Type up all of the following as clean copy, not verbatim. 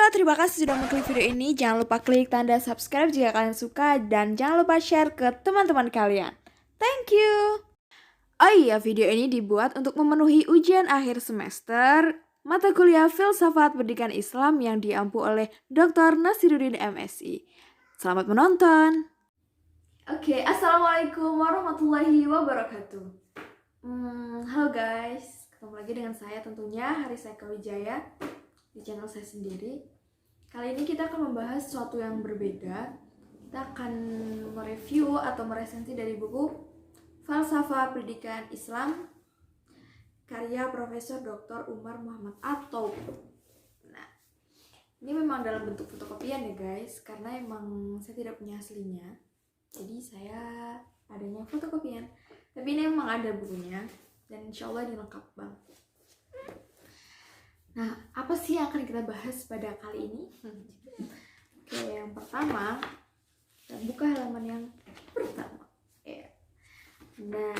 terima kasih sudah mengklik video ini. Jangan lupa klik tanda subscribe jika kalian suka. Dan jangan lupa share ke teman-teman kalian. Thank you. Oh iya, video ini dibuat untuk memenuhi ujian akhir semester mata kuliah Filsafat Pendidikan Islam yang diampu oleh Dr. Nasiruddin MSI. Selamat menonton. Oke, assalamualaikum warahmatullahi wabarakatuh. Halo guys, ketemu lagi dengan saya tentunya Harisha Wijaya di channel saya sendiri. Kali ini kita akan membahas sesuatu yang berbeda. Kita akan mereview atau meresensi dari buku Falsafah Pendidikan Islam karya Profesor Dr. Umar Muhammad Atoub. Nah, ini memang dalam bentuk fotokopian ya guys, karena emang saya tidak punya aslinya. Jadi saya adanya fotokopian. Tapi ini memang ada bukunya dan insya Allah ini lengkap banget. Nah, apa sih yang akan kita bahas pada kali ini? Oke, yang pertama, kita buka halaman yang pertama. Nah,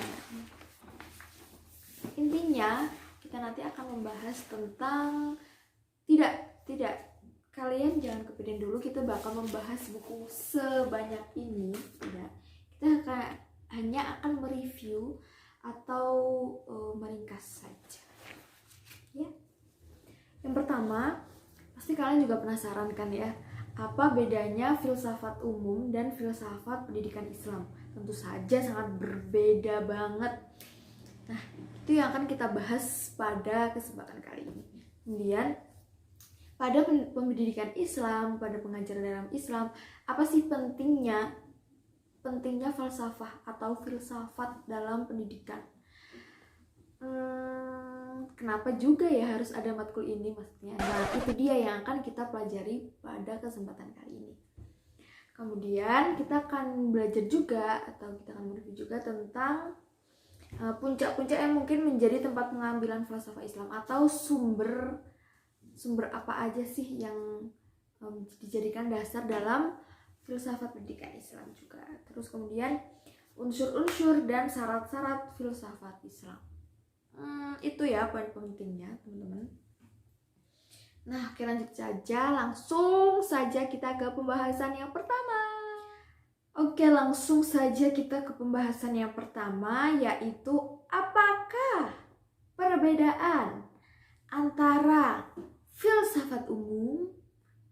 intinya kita nanti akan membahas tentang tidak kalian jangan kepikiran dulu kita bakal membahas buku sebanyak ini. Tidak, kita hanya akan mereview atau meringkas saja. Ya. Yang pertama, pasti kalian juga penasaran kan ya, apa bedanya filsafat umum dan filsafat pendidikan Islam? Tentu saja sangat berbeda banget. Nah, itu yang akan kita bahas pada kesempatan kali ini. Kemudian, pada pendidikan Islam, pada pengajaran dalam Islam, apa sih pentingnya falsafah atau filsafat dalam pendidikan? Kenapa juga ya harus ada matkul ini maksudnya? Nah, itu dia yang akan kita pelajari pada kesempatan kali ini. Kemudian kita akan belajar juga atau kita akan mereview juga tentang puncak-puncak yang mungkin menjadi tempat pengambilan falsafah Islam atau sumber apa aja sih yang dijadikan dasar dalam filsafat pendidikan Islam juga. Terus kemudian unsur-unsur dan syarat-syarat filsafat Islam. Itu ya poin pentingnya teman-teman. Nah, oke, lanjut saja, langsung saja kita ke pembahasan yang pertama. Oke, langsung saja kita ke pembahasan yang pertama, yaitu apakah perbedaan antara filsafat umum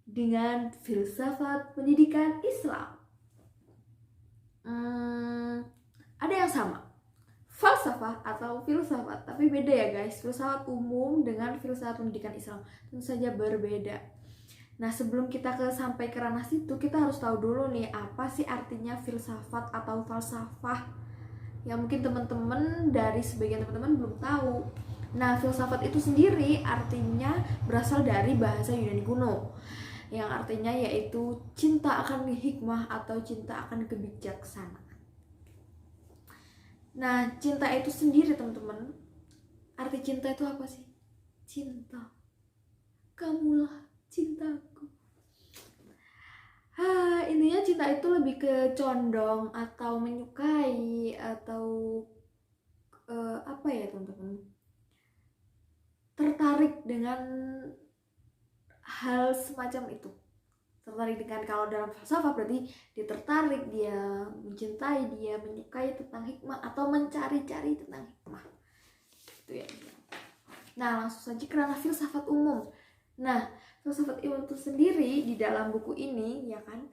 dengan filsafat pendidikan Islam? Ada yang sama, falsafah atau filsafat, tapi beda ya guys. Filsafat umum dengan filsafat pendidikan Islam tentu saja berbeda. Nah, sebelum kita sampai ke ranah situ, kita harus tahu dulu nih apa sih artinya filsafat atau falsafah. Ya mungkin teman-teman dari sebagian teman-teman belum tahu. Nah, filsafat itu sendiri artinya berasal dari bahasa Yunani kuno, yang artinya yaitu cinta akan hikmah atau cinta akan kebijaksanaan. Nah, cinta itu sendiri teman-teman, arti cinta itu apa sih? Cinta, kamulah cintaku. Intinya cinta itu lebih ke condong atau menyukai atau apa ya teman-teman, tertarik dengan hal semacam itu. Tertarik dengan, kalau dalam falsafah berarti dia tertarik, dia mencintai, dia menyukai tentang hikmah atau mencari-cari tentang hikmah. Itu ya. Nah, langsung saja ke ranah filsafat umum. Nah, filsafat umum itu sendiri di dalam buku ini ya kan,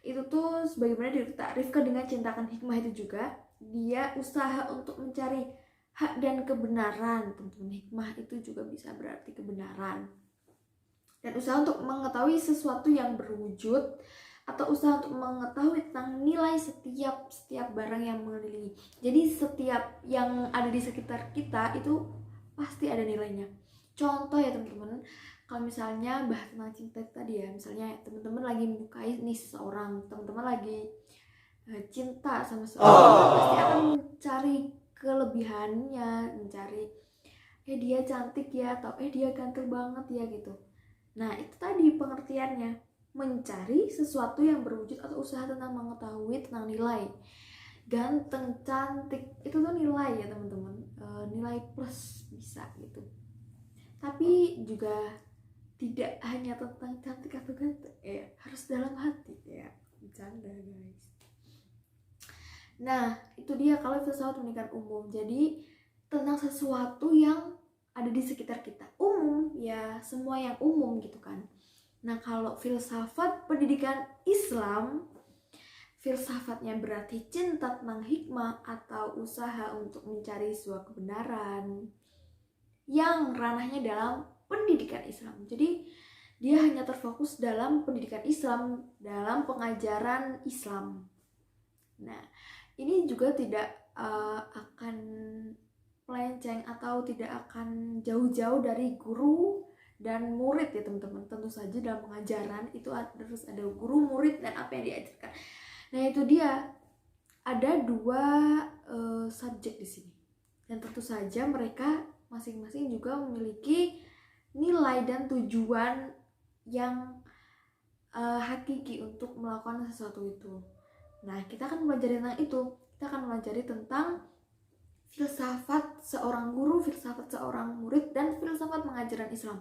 itu tuh sebagaimana ditakrifkan dengan cinta akan hikmah itu juga, dia usaha untuk mencari hak dan kebenaran. Tentu hikmah itu juga bisa berarti kebenaran. Dan usaha untuk mengetahui sesuatu yang berwujud atau usaha untuk mengetahui tentang nilai setiap barang yang mengelilingi. Jadi setiap yang ada di sekitar kita itu pasti ada nilainya. Contoh ya teman-teman, kalau misalnya bahas tentang cinta tadi ya, misalnya teman-teman lagi menyukai nih seseorang, teman-teman lagi cinta sama seseorang, pasti akan mencari kelebihannya, mencari dia cantik ya, atau dia ganteng banget ya gitu. Nah, itu tadi pengertiannya, mencari sesuatu yang berwujud atau usaha tentang mengetahui tentang nilai. Ganteng, cantik, itu tuh nilai ya teman-teman, nilai plus bisa gitu. Tapi juga tidak hanya tentang cantik atau ganteng ya, harus dalam hati ya. Bercanda guys. Nah itu dia kalau filsafat pendidikan umum, jadi tentang sesuatu yang ada di sekitar kita, umum ya, semua yang umum gitu kan. Nah kalau filsafat pendidikan Islam, filsafatnya berarti cinta tentang hikmah atau usaha untuk mencari sebuah kebenaran yang ranahnya dalam pendidikan Islam. Jadi dia hanya terfokus dalam pendidikan Islam, dalam pengajaran Islam. Nah ini juga tidak akan melenceng atau tidak akan jauh-jauh dari guru dan murid ya teman-teman. Tentu saja dalam pengajaran itu harus ada guru, murid, dan apa yang diajarkan. Nah itu dia, ada dua subjek di sini, dan tentu saja mereka masing-masing juga memiliki nilai dan tujuan yang hakiki untuk melakukan sesuatu itu. Nah kita akan belajar tentang itu, kita akan belajar tentang filsafat seorang guru, filsafat seorang murid, dan filsafat pengajaran Islam.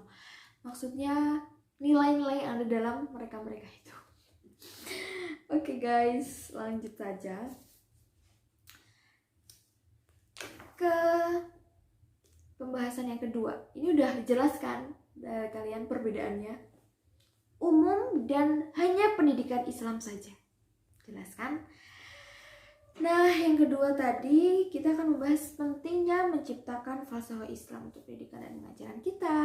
Maksudnya nilai-nilai yang ada dalam mereka-mereka itu. Oke guys, lanjut saja ke pembahasan yang kedua. Ini udah dijelaskan dari kalian perbedaannya, umum dan hanya pendidikan Islam saja. Jelaskan. Nah, yang kedua tadi kita akan membahas pentingnya menciptakan falsafah Islam untuk pendidikan dan pengajaran kita.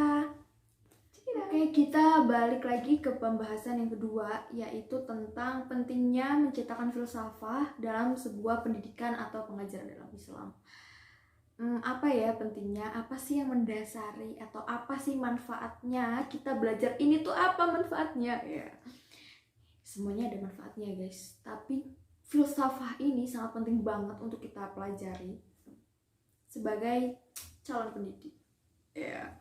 Oke, kita balik lagi ke pembahasan yang kedua, yaitu tentang pentingnya menciptakan filsafah dalam sebuah pendidikan atau pengajaran dalam Islam. Apa ya pentingnya? Apa sih yang mendasari atau apa sih manfaatnya kita belajar ini tuh, apa manfaatnya? Ya, semuanya ada manfaatnya guys, tapi filsafah ini sangat penting banget untuk kita pelajari sebagai calon pendidik. Ya.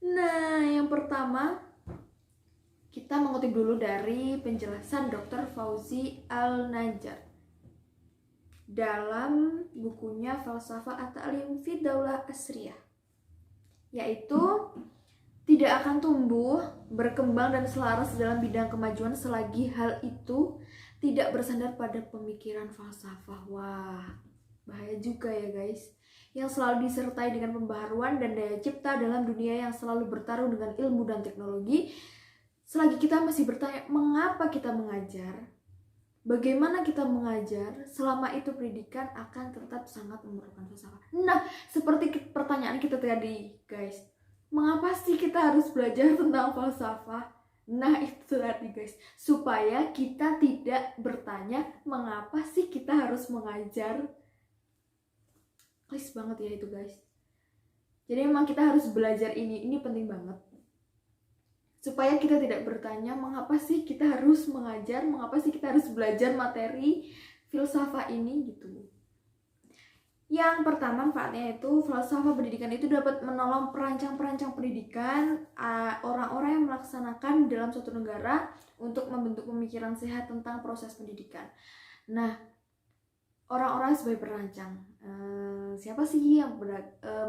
Nah, yang pertama kita mengutip dulu dari penjelasan Dr. Fauzi Al-Najjar dalam bukunya Falsafah At-Ta'lim fi Daulah Asriyah, yaitu tidak akan tumbuh, berkembang, dan selaras dalam bidang kemajuan selagi hal itu tidak bersandar pada pemikiran falsafah. Wah, bahaya juga ya guys, yang selalu disertai dengan pembaharuan dan daya cipta dalam dunia yang selalu bertarung dengan ilmu dan teknologi. Selagi kita masih bertanya mengapa kita mengajar, bagaimana kita mengajar, selama itu pendidikan akan tetap sangat memerlukan falsafah. Nah, seperti pertanyaan kita tadi guys, mengapa sih kita harus belajar tentang falsafah? Nah itu tadi guys, supaya kita tidak bertanya mengapa sih kita harus mengajar. Please banget ya itu guys. Jadi memang kita harus belajar ini penting banget, supaya kita tidak bertanya mengapa sih kita harus mengajar, mengapa sih kita harus belajar materi filsafah ini gitu. Yang pertama manfaatnya itu, falsafah pendidikan itu dapat menolong perancang-perancang pendidikan, orang-orang yang melaksanakan dalam suatu negara untuk membentuk pemikiran sehat tentang proses pendidikan. Nah, orang-orang sebagai perancang, siapa sih yang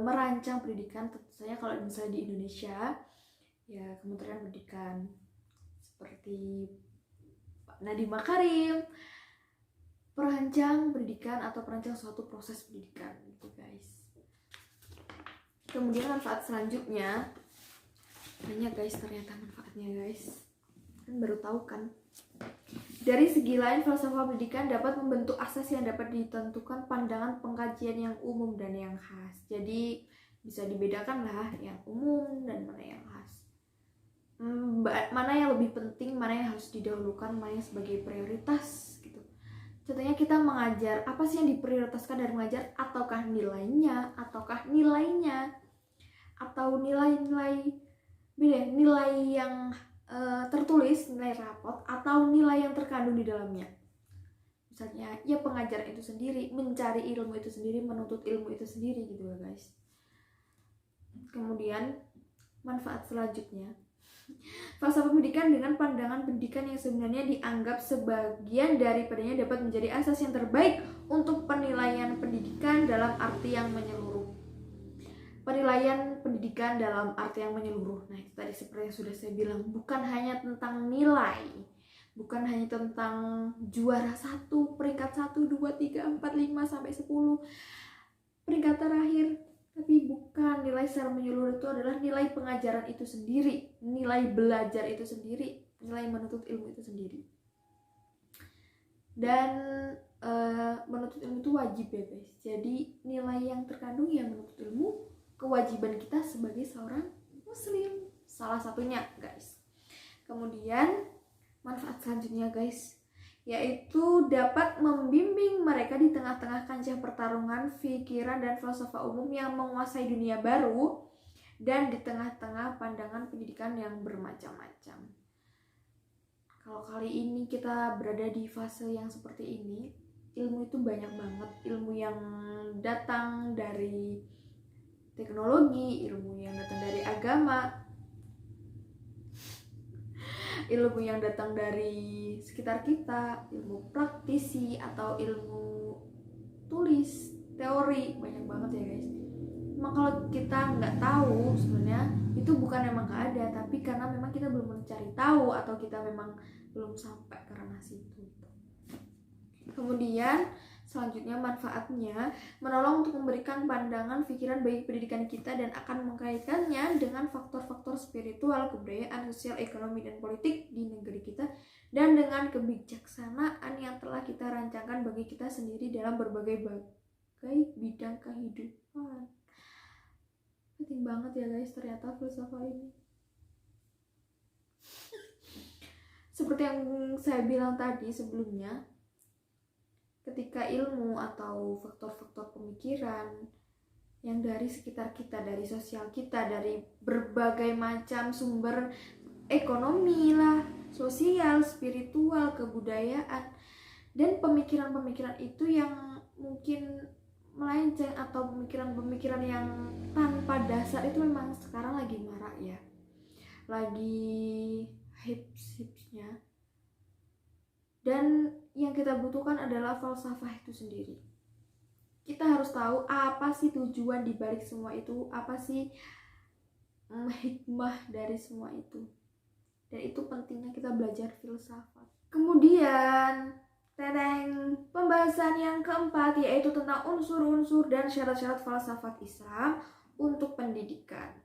merancang pendidikan? Tentu saja kalau misalnya di Indonesia ya Kementerian Pendidikan seperti Pak Nadiem Makarim, perancang pendidikan atau perancang suatu proses pendidikan gitu guys. Kemudian manfaat selanjutnya, banyak guys ternyata manfaatnya guys, kan baru tahu kan. Dari segi lain, falsafah pendidikan dapat membentuk asas yang dapat ditentukan pandangan pengkajian yang umum dan yang khas. Jadi bisa dibedakan lah yang umum dan mana yang khas, mana yang lebih penting, mana yang harus didahulukan, mana yang sebagai prioritas gitu. Contohnya kita mengajar, apa sih yang diprioritaskan dari mengajar? Ataukah nilainya, atau nilai-nilai beda, nilai yang tertulis, nilai rapot, atau nilai yang terkandung di dalamnya. Misalnya ya pengajaran itu sendiri, mencari ilmu itu sendiri, menuntut ilmu itu sendiri gitu ya guys. Kemudian manfaat selanjutnya, falsafah pendidikan dengan pandangan pendidikan yang sebenarnya dianggap sebagian daripadanya dapat menjadi asas yang terbaik untuk penilaian pendidikan dalam arti yang menyeluruh. penilaian pendidikan dalam arti yang menyeluruh. Nah, itu tadi seperti yang sudah saya bilang, bukan hanya tentang nilai, bukan hanya tentang juara 1, peringkat 1, 2, 3, 4, 5, sampai 10, peringkat terakhir. Tapi bukan, nilai secara menyeluruh itu adalah nilai pengajaran itu sendiri, nilai belajar itu sendiri, nilai menuntut ilmu itu sendiri. Dan menuntut ilmu itu wajib ya guys. Jadi nilai yang terkandung ya menuntut ilmu, kewajiban kita sebagai seorang muslim, salah satunya guys. Kemudian manfaat selanjutnya guys, yaitu dapat membimbing mereka di tengah-tengah kancah pertarungan pikiran dan filsafat umum yang menguasai dunia baru, dan di tengah-tengah pandangan pendidikan yang bermacam-macam. Kalau kali ini kita berada di fase yang seperti ini, ilmu itu banyak banget, ilmu yang datang dari teknologi, ilmu yang datang dari agama, ilmu yang datang dari sekitar kita, ilmu praktisi atau ilmu tulis, teori, banyak banget ya guys. Emang kalau kita nggak tahu sebenarnya itu bukan emang nggak ada, tapi karena memang kita belum mencari tahu atau kita memang belum sampai ke ranah situ. Kemudian selanjutnya manfaatnya menolong untuk memberikan pandangan pikiran bagi pendidikan kita dan akan mengkaitkannya dengan faktor-faktor spiritual, kebudayaan, sosial, ekonomi, dan politik di negeri kita, dan dengan kebijaksanaan yang telah kita rancangkan bagi kita sendiri dalam berbagai bidang kehidupan. Penting banget ya guys ternyata filsafat ini. Seperti yang saya bilang tadi sebelumnya, ketika ilmu atau faktor-faktor pemikiran yang dari sekitar kita, dari sosial kita, dari berbagai macam sumber ekonomi lah, sosial, spiritual, kebudayaan, dan pemikiran-pemikiran itu yang mungkin melenceng atau pemikiran-pemikiran yang tanpa dasar itu memang sekarang lagi marak ya, lagi hits-hitsnya. Dan yang kita butuhkan adalah falsafah itu sendiri. Kita harus tahu apa sih tujuan dibalik semua itu, apa sih hikmah dari semua itu. Dan itu pentingnya kita belajar filsafat. Kemudian pembahasan yang keempat yaitu tentang unsur-unsur dan syarat-syarat falsafat Islam untuk pendidikan.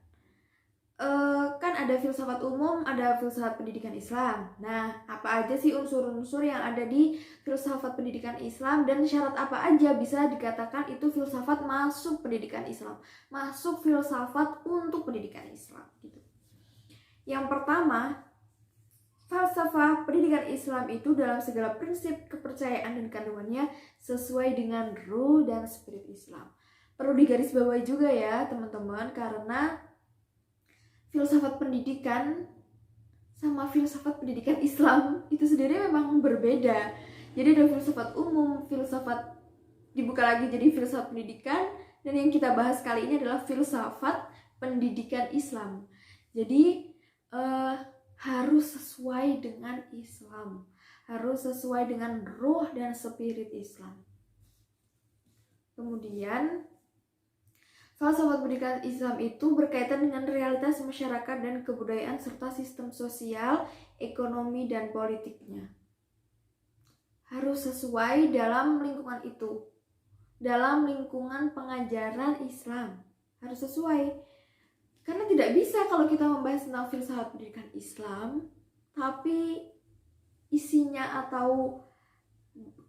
Kan ada filsafat umum, ada filsafat pendidikan Islam. Nah, apa aja sih unsur-unsur yang ada di filsafat pendidikan Islam, dan syarat apa aja bisa dikatakan itu filsafat masuk pendidikan Islam, masuk filsafat untuk pendidikan Islam gitu. Yang pertama, falsafah pendidikan Islam itu dalam segala prinsip, kepercayaan, dan kandungannya sesuai dengan ruh dan spirit Islam. Perlu digarisbawahi juga ya teman-teman, karena filsafat pendidikan sama filsafat pendidikan Islam itu sendiri memang berbeda. Jadi ada filsafat umum, filsafat dibuka lagi jadi filsafat pendidikan, dan yang kita bahas kali ini adalah filsafat pendidikan Islam. Jadi harus sesuai dengan Islam, harus sesuai dengan ruh dan spirit Islam. Kemudian falsafat pendidikan Islam itu berkaitan dengan realitas masyarakat dan kebudayaan serta sistem sosial, ekonomi, dan politiknya. Harus sesuai dalam lingkungan itu, dalam lingkungan pengajaran Islam. Harus sesuai. Karena tidak bisa kalau kita membahas tentang filsafat pendidikan Islam, tapi isinya atau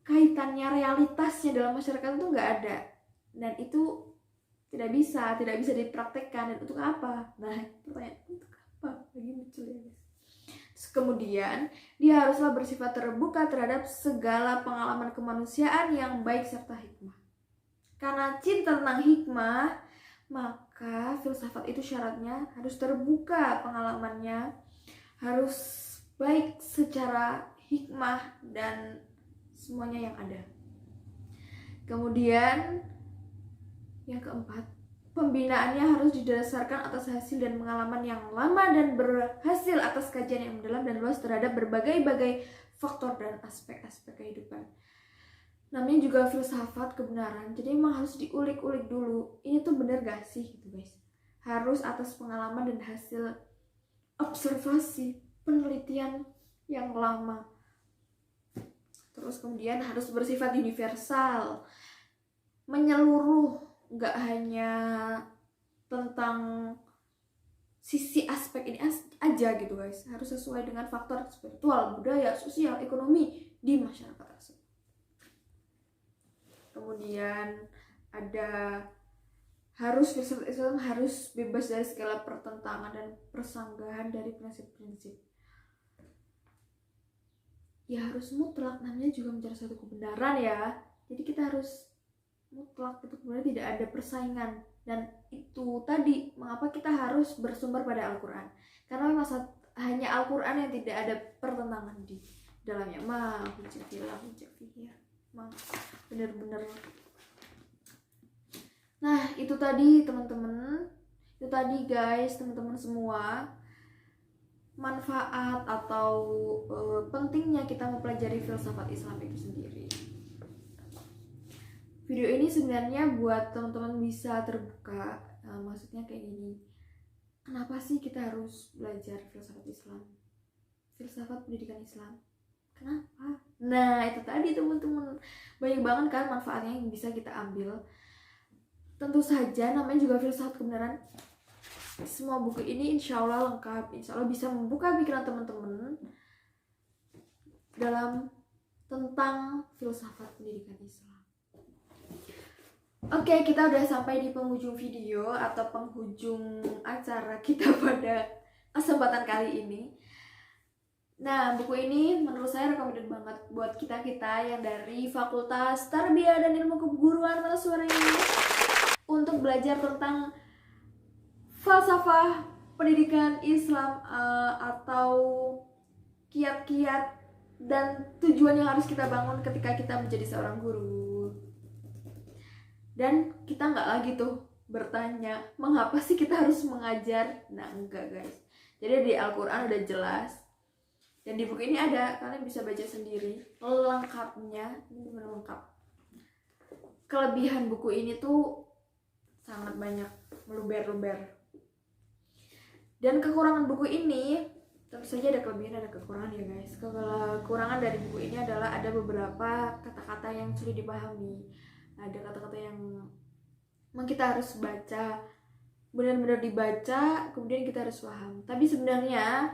kaitannya, realitasnya dalam masyarakat itu nggak ada. Dan itu tidak bisa dipraktekkan. Dan untuk apa? Nah, pertanyaan untuk apa? Lagi muncul ya guys. Terus kemudian dia haruslah bersifat terbuka terhadap segala pengalaman kemanusiaan yang baik serta hikmah. Karena cinta tentang hikmah, maka filsafat itu syaratnya harus terbuka pengalamannya, harus baik secara hikmah dan semuanya yang ada. Kemudian yang keempat, pembinaannya harus didasarkan atas hasil dan pengalaman yang lama dan berhasil atas kajian yang mendalam dan luas terhadap berbagai faktor dan aspek-aspek kehidupan. Namanya juga filsafat kebenaran, jadi emang harus diulik-ulik dulu. Ini tuh bener gak sih gitu guys? harus atas pengalaman dan hasil observasi penelitian yang lama. Terus kemudian harus bersifat universal, menyeluruh, nggak hanya tentang sisi aspek ini aja gitu guys, harus sesuai dengan faktor spiritual, budaya, sosial, ekonomi di masyarakat tersebut. Kemudian ada harus filsafat Islam harus bebas dari segala pertentangan dan persanggahan dari prinsip-prinsip. Ya harus mutlak, namanya juga mencari suatu kebenaran ya. Jadi kita harus mutlak, itu kemudian tidak ada persaingan. Dan itu tadi mengapa kita harus bersumber pada Al-Quran, karena memang hanya Al-Quran yang tidak ada pertentangan di dalamnya. Bener-bener. Nah itu tadi teman-teman, itu tadi guys, teman-teman semua, manfaat atau pentingnya kita mempelajari filsafat Islam itu sendiri. Video ini sebenarnya buat teman-teman bisa terbuka, maksudnya kayak gini, kenapa sih kita harus belajar filsafat Islam, filsafat pendidikan Islam, kenapa? Nah itu tadi teman-teman, banyak banget kan manfaatnya yang bisa kita ambil. Tentu saja namanya juga filsafat kebenaran. Semua buku ini insya Allah lengkap, insya Allah bisa membuka pikiran teman-teman dalam tentang filsafat pendidikan Islam. Oke, kita udah sampai di penghujung video atau penghujung acara kita pada kesempatan kali ini. Nah, buku ini menurut saya recommended banget buat kita-kita yang dari Fakultas Tarbiyah dan Ilmu Keguruan Mahasiswa untuk belajar tentang falsafah pendidikan Islam atau kiat-kiat dan tujuan yang harus kita bangun ketika kita menjadi seorang guru. Dan kita nggak lagi tuh bertanya mengapa sih kita harus mengajar. Nah enggak guys, jadi di Al-Quran udah jelas dan di buku ini ada, kalian bisa baca sendiri lengkapnya. Ini benar lengkap. Kelebihan buku ini tuh sangat banyak, meluber-luber. Dan kekurangan buku ini tentu saja ada kelebihan, ada kekurangan ya guys. Kekurangan dari buku ini adalah ada beberapa kata-kata yang sulit dipahami, ada kata-kata yang memang kita harus baca, benar-benar dibaca, kemudian kita harus paham. Tapi sebenarnya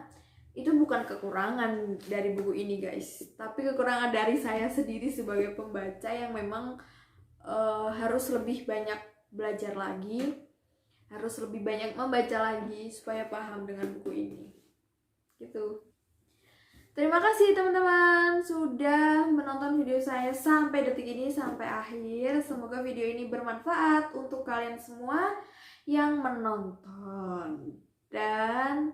itu bukan kekurangan dari buku ini guys, tapi kekurangan dari saya sendiri sebagai pembaca yang memang harus lebih banyak belajar lagi, harus lebih banyak membaca lagi supaya paham dengan buku ini gitu. Terima kasih teman-teman sudah menonton video saya sampai detik ini, sampai akhir. Semoga video ini bermanfaat untuk kalian semua yang menonton dan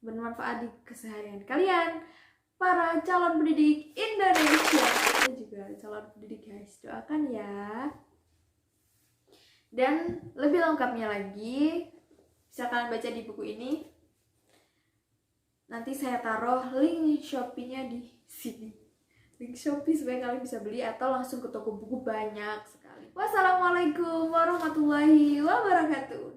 bermanfaat di keseharian kalian, para calon pendidik Indonesia. Saya juga calon pendidik guys, doakan ya. Dan lebih lengkapnya lagi bisa kalian baca di buku ini. Nanti saya taruh link Shopee-nya di sini, link Shopee supaya kalian bisa beli atau langsung ke toko buku, banyak sekali. Wassalamualaikum warahmatullahi wabarakatuh.